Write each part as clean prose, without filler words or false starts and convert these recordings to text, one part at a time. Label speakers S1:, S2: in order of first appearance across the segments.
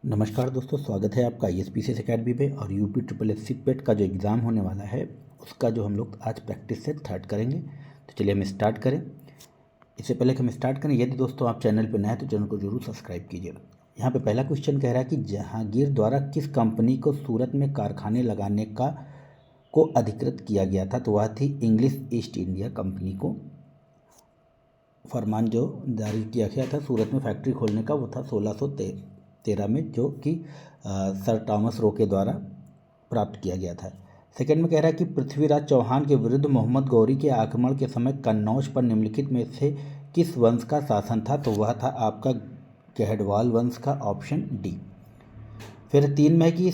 S1: नमस्कार दोस्तों, स्वागत है आपका ISPCS अकेडमी पे। और यूपी ट्रिपल एस सी पेट का जो एग्ज़ाम होने वाला है उसका जो हम लोग आज प्रैक्टिस सेट थर्ड करेंगे। तो चलिए हम स्टार्ट करें। इससे पहले कि हम स्टार्ट करें, यदि दोस्तों आप चैनल पर नए हैं तो चैनल को जरूर सब्सक्राइब कीजिएगा। यहाँ पे पहला क्वेश्चन कह रहा है कि जहांगीर द्वारा किस कंपनी को सूरत में कारखाने लगाने को अधिकृत किया गया था। तो वह थी इंग्लिश ईस्ट इंडिया कंपनी को फरमान जो जारी किया गया था सूरत में फैक्ट्री खोलने का, वो था 1613 में, जो कि सर टॉमस रो के द्वारा प्राप्त किया गया था। सेकंड में कह रहा है कि पृथ्वीराज चौहान के विरुद्ध मोहम्मद गौरी के आक्रमण के समय कन्नौज पर निम्नलिखित में से किस वंश का शासन था। तो वह था आपका गहडवाल वंश का, ऑप्शन डी। फिर 3 में कि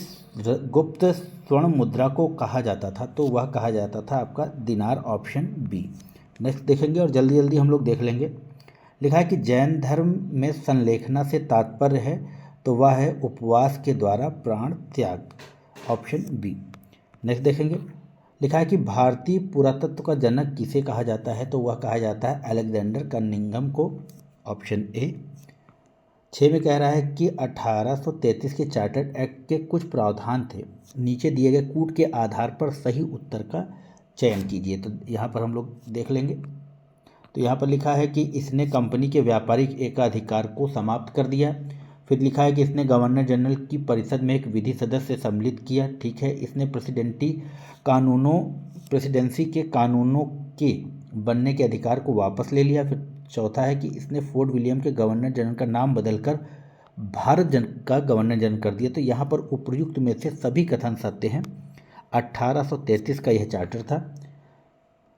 S1: गुप्त स्वर्ण मुद्रा को कहा जाता था, तो वह कहा जाता था आपका दिनार, ऑप्शन बी। नेक्स्ट देखेंगे और जल्दी जल्दी हम लोग देख लेंगे। लिखा है कि जैन धर्म में संलेखना से तात्पर्य है, तो वह है उपवास के द्वारा प्राण त्याग, ऑप्शन बी। नेक्स्ट देखेंगे। लिखा है कि भारतीय पुरातत्व का जनक किसे कहा जाता है। तो वह कहा जाता है अलेक्जेंडर कनिंघम को, ऑप्शन ए। 6 में कह रहा है कि 1833 के चार्टर्ड एक्ट के कुछ प्रावधान थे, नीचे दिए गए कूट के आधार पर सही उत्तर का चयन कीजिए। तो यहाँ पर हम लोग देख लेंगे। तो यहाँ पर लिखा है कि इसने कंपनी के व्यापारिक एकाधिकार को समाप्त कर दिया। फिर लिखा है कि इसने गवर्नर जनरल की परिषद में एक विधि सदस्य सम्मिलित किया, ठीक है। इसने प्रेसिडेंसी के कानूनों के बनने के अधिकार को वापस ले लिया। फिर चौथा है कि इसने फोर्ट विलियम के गवर्नर जनरल का नाम बदलकर भारत का गवर्नर जनरल कर दिया। तो यहाँ पर उपर्युक्त में से सभी कथन सत्य हैं। 1833 का यह चार्टर था।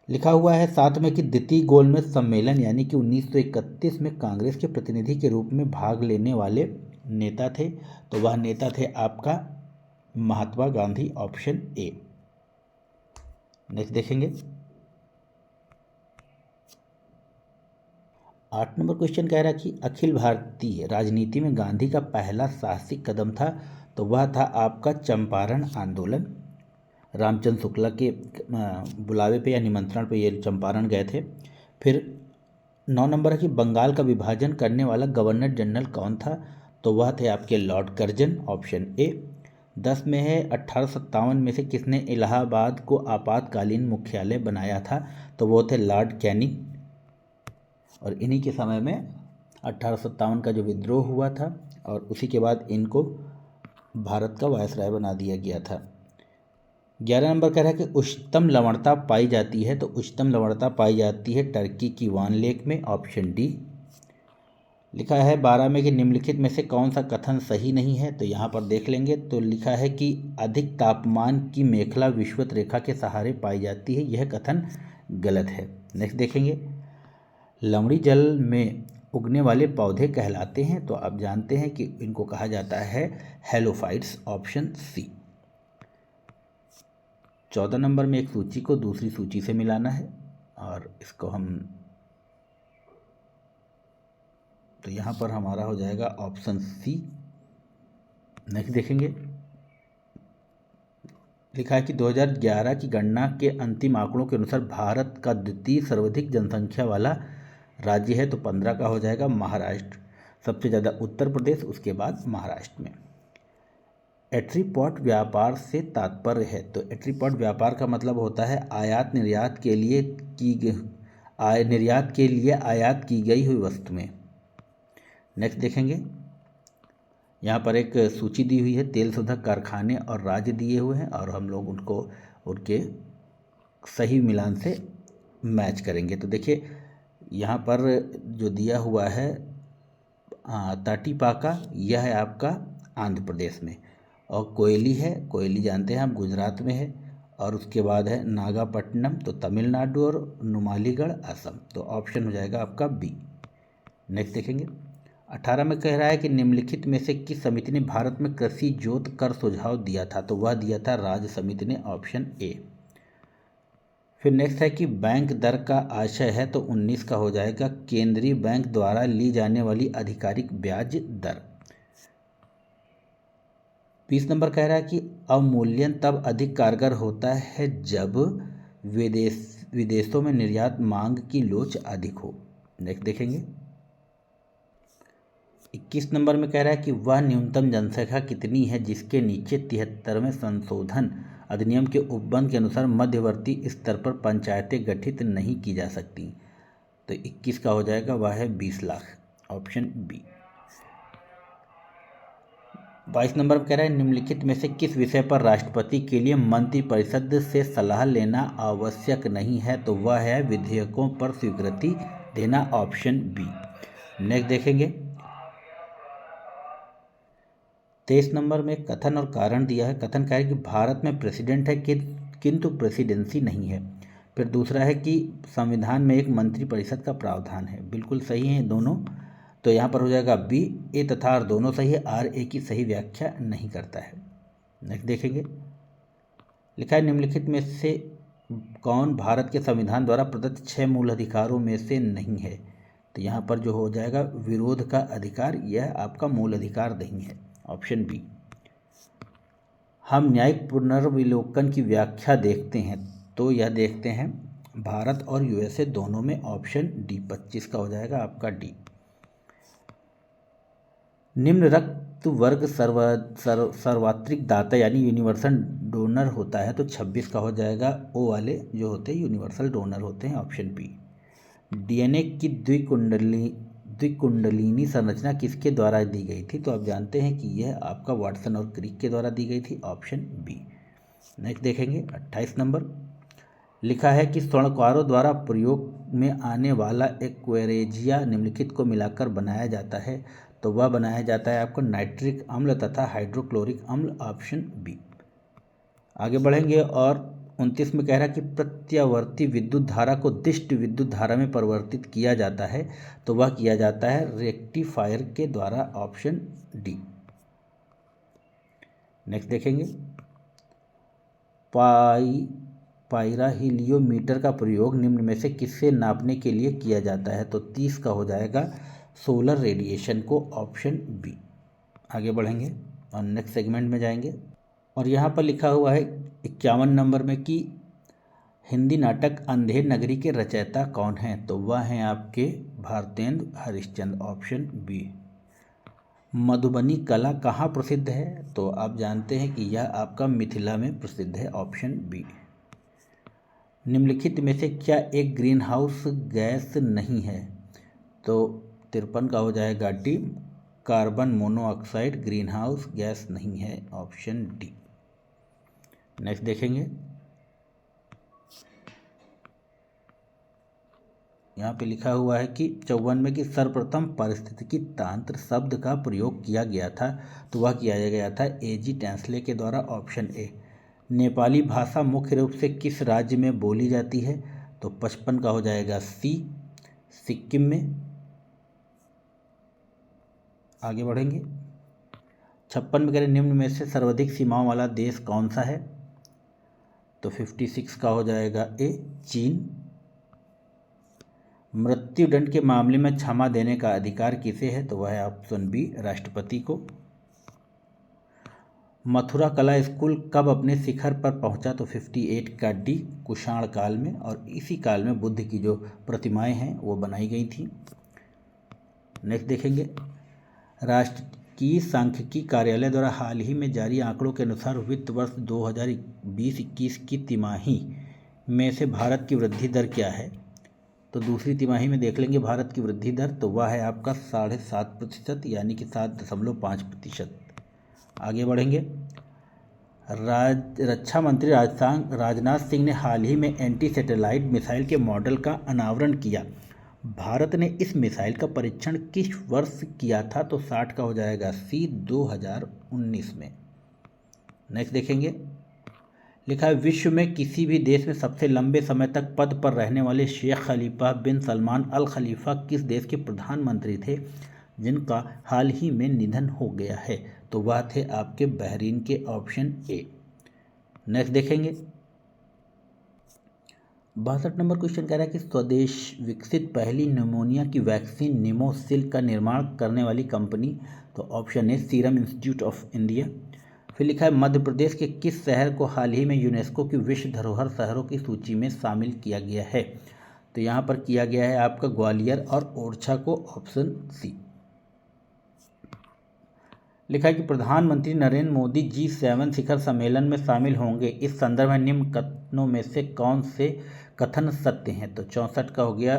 S1: लिखा हुआ है साथ में कि द्वितीय गोलमेज सम्मेलन यानी कि 1931 में कांग्रेस के प्रतिनिधि के रूप में भाग लेने वाले नेता थे, तो वह नेता थे आपका Mahatma Gandhi, option A. Next देखेंगे। 8 नंबर क्वेश्चन कह रहा है कि अखिल भारतीय राजनीति में गांधी का पहला साहसिक कदम था, तो वह था आपका चंपारण आंदोलन। रामचंद्र शुक्ला के बुलावे पे या निमंत्रण पे ये चंपारण गए थे। फिर 9 नंबर है कि बंगाल का विभाजन करने वाला गवर्नर जनरल कौन था। तो वह थे आपके लॉर्ड कर्जन, ऑप्शन ए। 10 में है 1857 में से किसने इलाहाबाद को आपातकालीन मुख्यालय बनाया था। तो वो थे लॉर्ड कैनिंग। और इन्हीं के समय में 1857 का जो विद्रोह हुआ था और उसी के बाद इनको भारत का वायसराय बना दिया गया था। 11 नंबर कह रहा है कि उच्चतम लवणता पाई जाती है। तो उच्चतम लवणता पाई जाती है टर्की की वान लेक में, ऑप्शन डी। लिखा है 12 में कि निम्नलिखित में से कौन सा कथन सही नहीं है। तो यहाँ पर देख लेंगे। तो लिखा है कि अधिक तापमान की मेखला विषुवत रेखा के सहारे पाई जाती है, यह कथन गलत है। नेक्स्ट देखेंगे। लवणी जल में उगने वाले पौधे कहलाते हैं, तो आप जानते हैं कि इनको कहा जाता है हेलोफाइट्स, ऑप्शन सी। 14 नंबर में एक सूची को दूसरी सूची से मिलाना है और इसको हम, तो यहाँ पर हमारा हो जाएगा ऑप्शन सी। नेक्स्ट देखेंगे। लिखा है कि 2011 की गणना के अंतिम आंकड़ों के अनुसार भारत का द्वितीय सर्वाधिक जनसंख्या वाला राज्य है, तो 15 का हो जाएगा महाराष्ट्र। सबसे ज़्यादा उत्तर प्रदेश, उसके बाद महाराष्ट्र में। एट्रीपॉट व्यापार से तात्पर्य है। तो एट्रीपॉट व्यापार का मतलब होता है निर्यात के लिए आयात की गई हुई वस्तु में। नेक्स्ट देखेंगे। यहाँ पर एक सूची दी हुई है, तेल शोधक कारखाने और राज्य दिए हुए हैं और हम लोग उनके सही मिलान से मैच करेंगे। तो देखिए यहाँ पर जो दिया हुआ है ताटीपाका, यह है आपका आंध्र प्रदेश में। और कोयली है, कोयली जानते हैं आप गुजरात में है। और उसके बाद है नागापट्टनम, तो तमिलनाडु। और नुमालीगढ़, असम। तो ऑप्शन हो जाएगा आपका बी। नेक्स्ट देखेंगे। 18 में कह रहा है कि निम्नलिखित में से किस समिति ने भारत में कृषि जोत कर सुझाव दिया था। तो वह दिया था राज्य समिति ने, ऑप्शन ए। फिर नेक्स्ट है कि बैंक दर का आशय है, तो 19 का हो जाएगा केंद्रीय बैंक द्वारा ली जाने वाली आधिकारिक ब्याज दर। 20 नंबर कह रहा है कि अवमूल्यन तब अधिक कारगर होता है जब विदेशों में निर्यात मांग की लोच अधिक हो। नेक्स्ट देखेंगे। 21 नंबर में कह रहा है कि वह न्यूनतम जनसंख्या कितनी है जिसके नीचे 73वें संशोधन अधिनियम के उपबंध के अनुसार मध्यवर्ती स्तर पर पंचायतें गठित नहीं की जा सकती। तो 21 का हो जाएगा, वह है 20 लाख, ऑप्शन बी। 22 नंबर में कह रहा है निम्नलिखित में से किस विषय पर राष्ट्रपति के लिए मंत्रिपरिषद से सलाह लेना आवश्यक नहीं है? तो वह है विधेयकों पर स्वीकृति देना, ऑप्शन बी। नेक्स्ट देखेंगे 23 नंबर में कथन और कारण दिया है। कथन क्या है कि भारत में प्रेसिडेंट है किंतु प्रेसिडेंसी नहीं है। फिर दूसरा है कि संविधान में एक मंत्रिपरिषद का प्रावधान है। बिल्कुल सही है दोनों, तो यहाँ पर हो जाएगा बी। ए तथा आर दोनों सही है, आर ए की सही व्याख्या नहीं करता है। नेक्स्ट देखेंगे, लिखा है निम्नलिखित में से कौन भारत के संविधान द्वारा प्रदत्त 6 मूल अधिकारों में से नहीं है? तो यहाँ पर जो हो जाएगा विरोध का अधिकार, यह आपका मूल अधिकार नहीं है, ऑप्शन बी। हम न्यायिक पुनर्विलोकन की व्याख्या देखते हैं, तो यह देखते हैं भारत और यूएसए दोनों में, ऑप्शन डी। 25 का हो जाएगा आपका डी। निम्न रक्त वर्ग सर्वात्रिक दाता यानी यूनिवर्सल डोनर होता है, तो 26 का हो जाएगा ओ वाले जो होते हैं यूनिवर्सल डोनर होते हैं, ऑप्शन बी। डीएनए की द्विकुंडलिनी संरचना किसके द्वारा दी गई थी? तो आप जानते हैं कि यह आपका वाटसन और क्रिक के द्वारा दी गई थी, ऑप्शन बी। नेक्स्ट देखेंगे 28 नंबर, लिखा है कि स्वर्णकारों द्वारा प्रयोग में आने वाला एक्वेरेजिया निम्नलिखित को मिलाकर बनाया जाता है, तो वह बनाया जाता है आपको नाइट्रिक अम्ल तथा हाइड्रोक्लोरिक अम्ल, ऑप्शन बी। आगे बढ़ेंगे और 29 में कह रहा है कि प्रत्यावर्ती विद्युत धारा को दिष्ट विद्युत धारा में परिवर्तित किया जाता है, तो वह किया जाता है रेक्टिफायर के द्वारा, ऑप्शन डी। नेक्स्ट देखेंगे पाइराहिलियोमीटर का प्रयोग निम्न में से किससे नापने के लिए किया जाता है? तो 30 का हो जाएगा सोलर रेडिएशन को, ऑप्शन बी। आगे बढ़ेंगे और नेक्स्ट सेगमेंट में जाएंगे और यहाँ पर लिखा हुआ है 51 नंबर में कि हिंदी नाटक अंधेर नगरी के रचयिता कौन हैं? तो वह हैं आपके भारतेंदु हरिश्चंद्र, ऑप्शन बी। मधुबनी कला कहाँ प्रसिद्ध है? तो आप जानते हैं कि यह आपका मिथिला में प्रसिद्ध है, ऑप्शन बी। निम्नलिखित में से क्या एक ग्रीन हाउस गैस नहीं है? तो 53 का हो जाएगा D. Carbon monoxide green house gas नहीं है, ऑप्शन डी। नेक्स्ट देखेंगे, यहाँ पे लिखा हुआ है कि 54 में कि सर्वप्रथम पारिस्थितिकी तंत्र शब्द का प्रयोग किया गया था, तो वह किया गया था एजी टेंसले के द्वारा, ऑप्शन ए। नेपाली भाषा मुख्य रूप से किस राज्य में बोली जाती है? तो 55 का हो जाएगा सी, सिक्किम में। आगे बढ़ेंगे 56 में कह रहे निम्न में से सर्वाधिक सीमाओं वाला देश कौन सा है? तो 56 का हो जाएगा ए, चीन। मृत्युदंड के मामले में क्षमा देने का अधिकार किसे है? तो वह है ऑप्शन बी, राष्ट्रपति को। मथुरा कला स्कूल कब अपने शिखर पर पहुंचा? तो 58 का डी, कुषाण काल में, और इसी काल में बुद्ध की जो प्रतिमाएं हैं वो बनाई गई थी। नेक्स्ट देखेंगे, राष्ट्रीय सांख्यिकी कार्यालय द्वारा हाल ही में जारी आंकड़ों के अनुसार वित्त वर्ष 2020-21 की तिमाही में से भारत की वृद्धि दर क्या है? तो दूसरी तिमाही में देख लेंगे भारत की वृद्धि दर, तो वह है आपका 7.5% यानी कि 7.5%। आगे बढ़ेंगे, रक्षा मंत्री राजनाथ सिंह ने हाल ही में एंटी सैटेलाइट मिसाइल के मॉडल का अनावरण किया। भारत ने इस मिसाइल का परीक्षण किस वर्ष किया था? तो 60 का हो जाएगा सी, 2019 में। नेक्स्ट देखेंगे, लिखा है विश्व में किसी भी देश में सबसे लंबे समय तक पद पर रहने वाले शेख खलीफा बिन सलमान अल खलीफा किस देश के प्रधानमंत्री थे जिनका हाल ही में निधन हो गया है? तो वह थे आपके बहरीन के, ऑप्शन ए। नेक्स्ट देखेंगे 62 नंबर क्वेश्चन कह रहा है कि स्वदेश विकसित पहली निमोनिया की वैक्सीन निमोसिल का निर्माण करने वाली कंपनी? तो option A, serum institute of India. फिर लिखा है मध्य प्रदेश के किस शहर को हाल ही में यूनेस्को की विश्व धरोहर शहरों की सूची में शामिल किया गया है? तो यहाँ पर किया गया है आपका ग्वालियर और ओरछा को, ऑप्शन सी। लिखा है कि प्रधानमंत्री नरेंद्र मोदी G7 शिखर सम्मेलन में शामिल होंगे। इस संदर्भ में निम्न कथनों में से कौन से कथन सत्य हैं? तो 64 का हो गया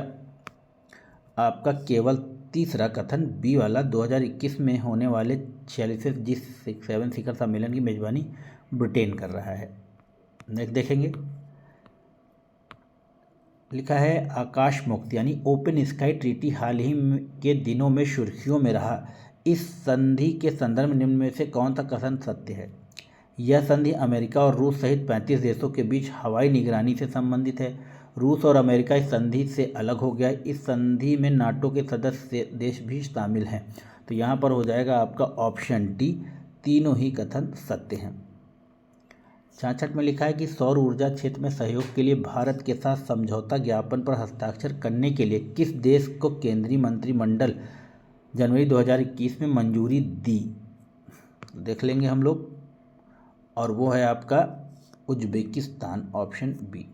S1: आपका केवल तीसरा कथन बी वाला। 2021 में होने वाले 46वें G7 शिखर सम्मेलन की मेजबानी ब्रिटेन कर रहा है। नेक्स्ट देखेंगे, लिखा है आकाश मुक्त यानी ओपन स्काई ट्रीटी हाल ही के दिनों में सुर्खियों में रहा। इस संधि के संदर्भ में निम्न में से कौन सा कथन सत्य है? यह संधि अमेरिका और रूस सहित 35 देशों के बीच हवाई निगरानी से संबंधित है। रूस और अमेरिका इस संधि से अलग हो गया। इस संधि में नाटो के सदस्य देश भी शामिल हैं। तो यहाँ पर हो जाएगा आपका ऑप्शन डी, तीनों ही कथन सत्य हैं। 66 में लिखा है कि सौर ऊर्जा क्षेत्र में सहयोग के लिए भारत के साथ समझौता ज्ञापन पर हस्ताक्षर करने के लिए किस देश को केंद्रीय मंत्रिमंडल जनवरी 2021 में मंजूरी दी? देख लेंगे हम लोग, और वो है आपका उज्बेकिस्तान, ऑप्शन बी।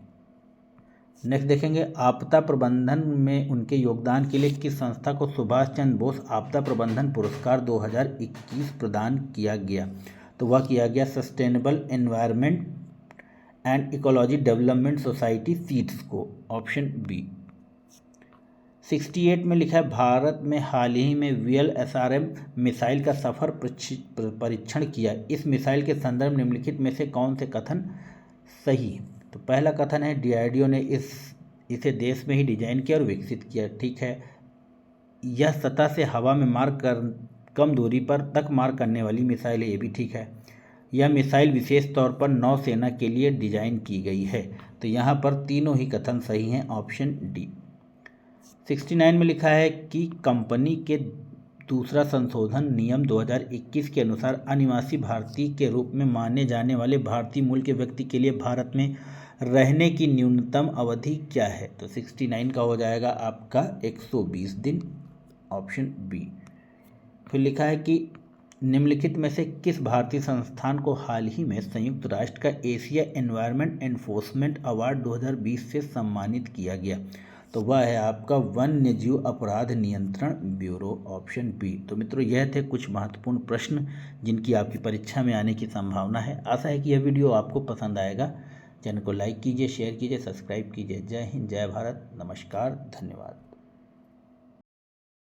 S1: नेक्स्ट देखेंगे, आपदा प्रबंधन में उनके योगदान के लिए किस संस्था को सुभाष चंद्र बोस आपदा प्रबंधन पुरस्कार 2021 प्रदान किया गया? तो वह किया गया sustainable environment and ecology development society seeds को, ऑप्शन बी। 68 में लिखा है भारत में हाल ही में VLSRM मिसाइल का सफल परीक्षण किया। इस मिसाइल के संदर्भ निम्नलिखित में से कौन से कथन सही है? तो पहला कथन है DRDO ने इसे देश में ही डिजाइन किया और विकसित किया। ठीक है। यह सतह से हवा में मार कर कम दूरी पर तक मार करने वाली मिसाइल है, ये भी ठीक है। यह मिसाइल विशेष तौर पर नौसेना के लिए डिजाइन की गई है। तो यहाँ पर तीनों ही कथन सही हैं, ऑप्शन डी। 69 में लिखा है कि कंपनी के दूसरा संशोधन नियम 2021 के अनुसार अनिवासी भारतीय के रूप में माने जाने वाले भारतीय मूल के व्यक्ति के लिए भारत में रहने की न्यूनतम अवधि क्या है? तो 69 का हो जाएगा आपका 120 दिन, ऑप्शन बी। फिर लिखा है कि निम्नलिखित में से किस भारतीय संस्थान को हाल ही में संयुक्त राष्ट्र का एशिया एनवायरनमेंट एनफोर्समेंट अवार्ड 2020 से सम्मानित किया गया? तो वह है आपका वन्य जीव अपराध नियंत्रण ब्यूरो, ऑप्शन बी। तो मित्रों, यह थे कुछ महत्वपूर्ण प्रश्न जिनकी आपकी परीक्षा में आने की संभावना है। आशा है कि यह वीडियो आपको पसंद आएगा। चैनल को लाइक कीजिए, शेयर कीजिए, सब्सक्राइब कीजिए। जय हिंद, जय भारत, नमस्कार, धन्यवाद।